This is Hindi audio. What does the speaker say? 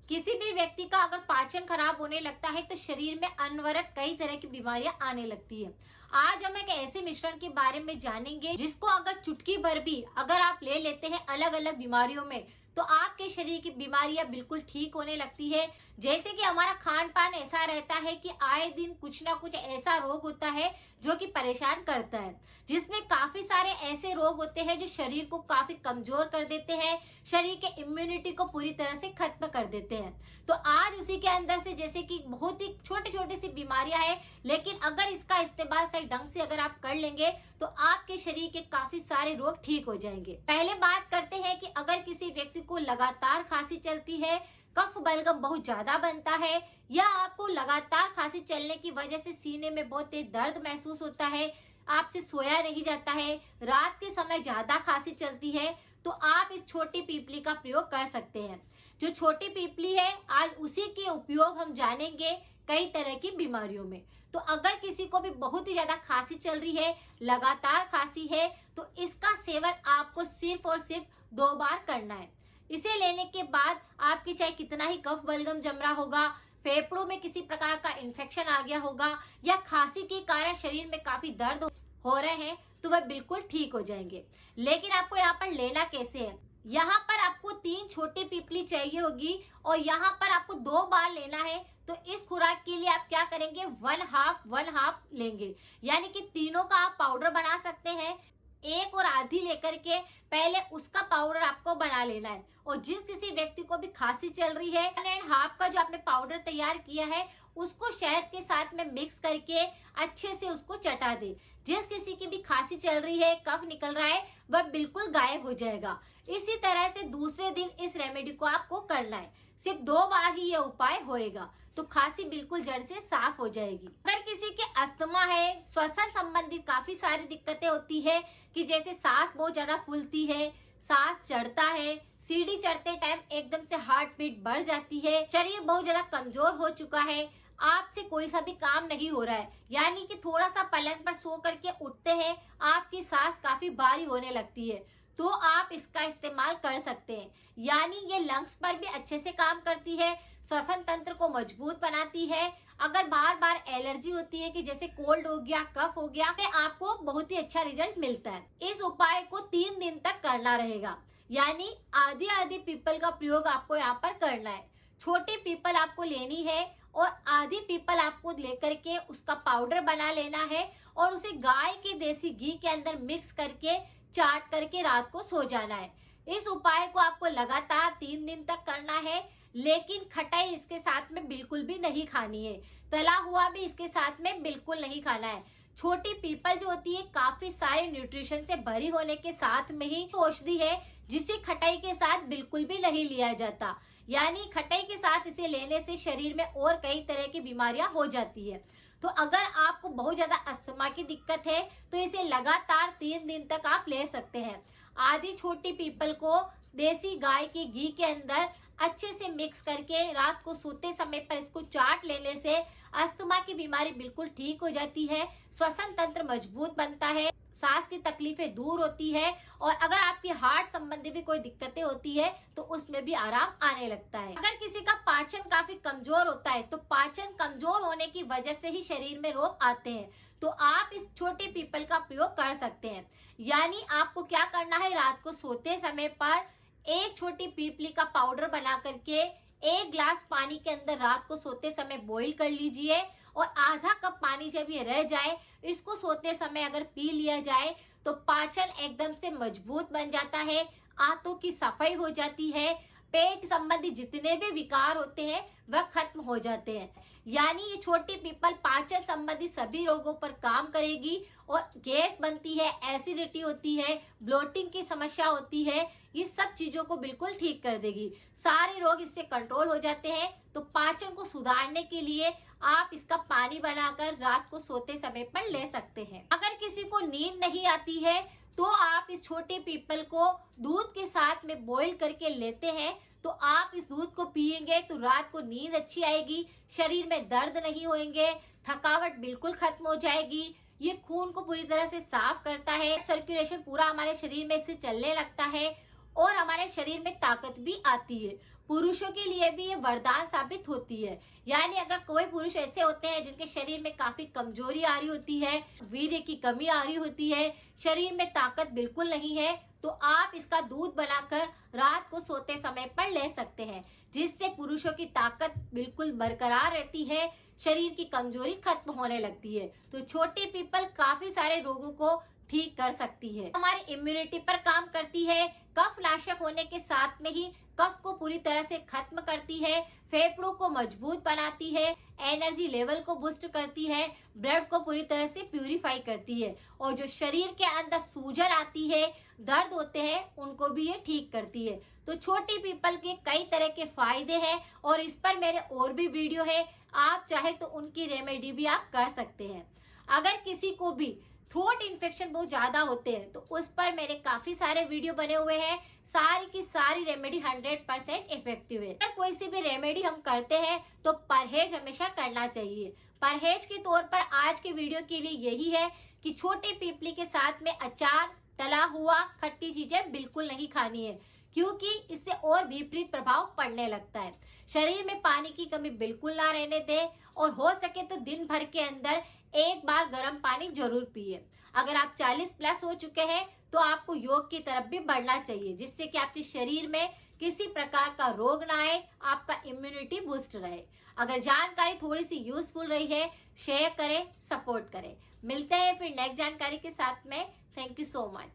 किसी भी व्यक्ति का अगर पाचन खराब होने लगता है तो शरीर में अनवरत कई तरह की बीमारियां आने लगती है। आज हम एक ऐसे मिश्रण के बारे में जानेंगे जिसको अगर चुटकी भर भी अगर आप ले लेते हैं अलग अलग बीमारियों में तो आपके शरीर की बीमारियां बिल्कुल ठीक होने लगती है। जैसे कि हमारा खान पान ऐसा रहता है कि आए दिन कुछ ना कुछ ऐसा रोग होता है जो कि परेशान करता है, जिसमें काफी सारे ऐसे रोग होते हैं जो शरीर को काफी कमजोर कर देते हैं, शरीर के इम्यूनिटी को पूरी तरह से खत्म कर देते हैं। तो आज उसी के अंदर से जैसे कि बहुत ही छोटी छोटी सी बीमारियां हैं, लेकिन अगर इसका इस्तेमाल सही ढंग से अगर आप कर लेंगे तो आपके शरीर के काफी सारे रोग ठीक हो जाएंगे। पहले बात करते हैं कि अगर किसी व्यक्ति को लगातार खांसी चलती है, कफ बलगम बहुत ज्यादा बनता है, या आपको लगातार खांसी चलने की वजह से सीने में बहुत तेज दर्द महसूस होता है, आपसे सोया नहीं जाता है, रात के समय ज्यादा खांसी चलती है, तो आप इस छोटी पीपली का प्रयोग कर सकते हैं। जो छोटी पीपली है आज उसी के उपयोग हम जानेंगे कई तरह की बीमारियों में। तो अगर किसी को भी बहुत ही ज्यादा खांसी चल रही है, लगातार खांसी है, तो इसका सेवन आपको सिर्फ और सिर्फ 2 बार करना है। इसे लेने के बाद आपके चाहे कितना ही कफ बलगम जम रहा होगा, फेफड़ों में किसी प्रकार का इन्फेक्शन आ गया होगा, या खांसी के कारण शरीर में काफी दर्द हो रहे हैं, तो वह बिल्कुल ठीक हो जाएंगे। लेकिन आपको यहाँ पर लेना कैसे है? यहाँ पर आपको 3 छोटी पीपली चाहिए होगी और यहाँ पर आपको 2 बार लेना है। तो इस खुराक के लिए आप क्या करेंगे, 1/2 लेंगे, यानी कि तीनों का आप पाउडर बना सकते हैं। 1 और आधी लेकर के पहले उसका पाउडर आपको बना लेना है। और जिस किसी व्यक्ति को भी खांसी चल रही है, 1.5 का जो आपने पाउडर तैयार किया है उसको शहद के साथ में मिक्स करके अच्छे से उसको चटा दे। जिस किसी की भी खांसी चल रही है, कफ निकल रहा है, वह बिल्कुल गायब हो जाएगा। इसी तरह से दूसरे दिन इस रेमेडी को आपको करना है। सिर्फ 2 बार ही ये उपाय होएगा तो खांसी बिल्कुल जड़ से साफ हो जाएगी। अगर किसी के अस्थमा है, श्वसन संबंधित काफी सारी दिक्कतें होती है कि जैसे सांस बहुत ज्यादा फूलती है, सांस चढ़ता है, सीढ़ी चढ़ते टाइम एकदम से हार्ट बीट बढ़ जाती है, शरीर बहुत ज्यादा कमजोर हो चुका है, आपसे कोई सा भी काम नहीं हो रहा है, यानी कि थोड़ा सा पलंग पर सो करके उठते हैं आपकी सांस काफी भारी होने लगती है, तो आप इसका इस्तेमाल कर सकते हैं। यानी ये लंग्स पर भी अच्छे से काम करती है, श्वसन तंत्र को मजबूत बनाती है। अगर बार बार एलर्जी होती है कि जैसे कोल्ड हो गया, कफ हो गया, तो आपको बहुत ही अच्छा रिजल्ट मिलता है। इस उपाय को 3 दिन तक करना रहेगा, यानी आधी आधी पीपल का प्रयोग आपको यहाँ पर करना है। छोटी पीपल आपको लेनी है और आधी पीपल आपको लेकर के उसका पाउडर बना लेना है और उसे गाय के देसी घी के अंदर मिक्स करके चाट करके रात को सो जाना है। इस उपाय को आपको लगातार 3 दिन तक करना है, लेकिन खटाई इसके साथ में बिल्कुल भी नहीं खानी है, तला हुआ भी इसके साथ में बिल्कुल नहीं खाना है। छोटी पीपल जो होती है काफी सारे न्यूट्रिशन से भरी होने के साथ में ही औषधि है, जिसे खटाई के साथ बिल्कुल भी नहीं लिया जाता। यानी खटाई के साथ इसे लेने से शरीर में और कई तरह की बीमारियां हो जाती है। तो अगर आपको बहुत ज्यादा अस्थमा की दिक्कत है तो इसे लगातार 3 दिन तक आप ले सकते हैं। आधी छोटी पीपल को देसी गाय के घी के अंदर अच्छे से मिक्स करके रात को सोते समय पर इसको चाट लेने से अस्थमा की बीमारी बिल्कुल ठीक हो जाती है, श्वसन तंत्र मजबूत बनता है, सांस की तकलीफें दूर होती है, और अगर आपकी हार्ट संबंधी भी कोई दिक्कतें होती है तो उसमें भी आराम आने लगता है। अगर किसी का पाचन काफी कमजोर होता है तो पाचन कमजोर होने की वजह से ही शरीर में रोग आते हैं, तो आप इस छोटे पीपल का प्रयोग कर सकते हैं। यानी आपको क्या करना है, रात को सोते समय पर 1 छोटी पीपली का पाउडर बना करके 1 ग्लास पानी के अंदर रात को सोते समय बॉईल कर लीजिए, और आधा कप पानी जब ये रह जाए इसको सोते समय अगर पी लिया जाए तो पाचन एकदम से मजबूत बन जाता है, आंतों की सफाई हो जाती है, पेट संबंधी जितने भी विकार होते हैं वह खत्म हो जाते हैं। यानी ये छोटी पीपल पाचन संबंधी सभी रोगों पर काम करेगी, और गैस बनती है, एसिडिटी होती है, ब्लोटिंग की समस्या होती है, ये सब चीजों को बिल्कुल ठीक कर देगी। सारे रोग इससे कंट्रोल हो जाते हैं। तो पाचन को सुधारने के लिए आप इसका पानी बनाकर रात को सोते समय पर ले सकते हैं। अगर किसी को नींद नहीं आती है तो आप इस छोटे पीपल को दूध के साथ में बॉईल करके लेते हैं, तो आप इस दूध को पिएंगे तो रात को नींद अच्छी आएगी, शरीर में दर्द नहीं होंगे, थकावट बिल्कुल खत्म हो जाएगी। ये खून को पूरी तरह से साफ करता है, सर्कुलेशन पूरा हमारे शरीर में इससे चलने लगता है, और हमारे शरीर में ताकत भी आती है। पुरुषों के लिए भी ये वरदान साबित होती है। यानी अगर कोई पुरुष ऐसे होते हैं जिनके शरीर में काफी कमजोरी आ रही होती है, वीर्य की कमी आ रही होती है, शरीर में ताकत बिल्कुल नहीं है, तो आप इसका दूध बनाकर रात को सोते समय पर ले सकते हैं, जिससे पुरुषों की ताकत बिल्कुल बरकरार रहती है, शरीर की कमजोरी खत्म होने लगती है। तो छोटी पीपल काफी सारे रोगों को ठीक कर सकती है, हमारी इम्यूनिटी पर काम करती है, कफ नाशक होने के साथ में ही कफ को पूरी तरह से खत्म करती है, फेफड़ों को मजबूत बनाती है, एनर्जी लेवल को बूस्ट करती है, ब्लड को पूरी तरह से प्यूरिफाई करती है, और जो शरीर के अंदर सूजन आती है, दर्द होते हैं, उनको भी ये ठीक करती है। तो छोटी पीपल के कई तरह के फायदे हैं और इस पर मेरे और भी वीडियो है, आप चाहे तो उनकी रेमेडी भी आप कर सकते हैं। अगर किसी को भी थ्रोट इन्फेक्शन बहुत ज्यादा होते हैं तो उस पर मेरे काफी सारे वीडियो बने हुए हैं, सारी की सारी रेमेडी 100% इफेक्टिव है। अगर कोई सी भी रेमेडी हम करते हैं तो परहेज हमेशा करना चाहिए। परहेज के तौर पर आज के वीडियो के लिए यही है कि छोटी पीपली के साथ में अचार, तला हुआ, खट्टी चीजें बिल्कुल नहीं खानी है, क्योंकि इससे और विपरीत प्रभाव पड़ने लगता है। शरीर में पानी की कमी बिल्कुल ना रहने दें और हो सके तो दिन भर के अंदर एक बार गर्म पानी जरूर पिए। अगर आप 40+ हो चुके हैं तो आपको योग की तरफ भी बढ़ना चाहिए, जिससे कि आपके शरीर में किसी प्रकार का रोग ना आए, आपका इम्यूनिटी बूस्ट रहे। अगर जानकारी थोड़ी सी यूजफुल रही है, शेयर करें, सपोर्ट करें। मिलते हैं फिर नेक्स्ट जानकारी के साथ में। Thank you so much.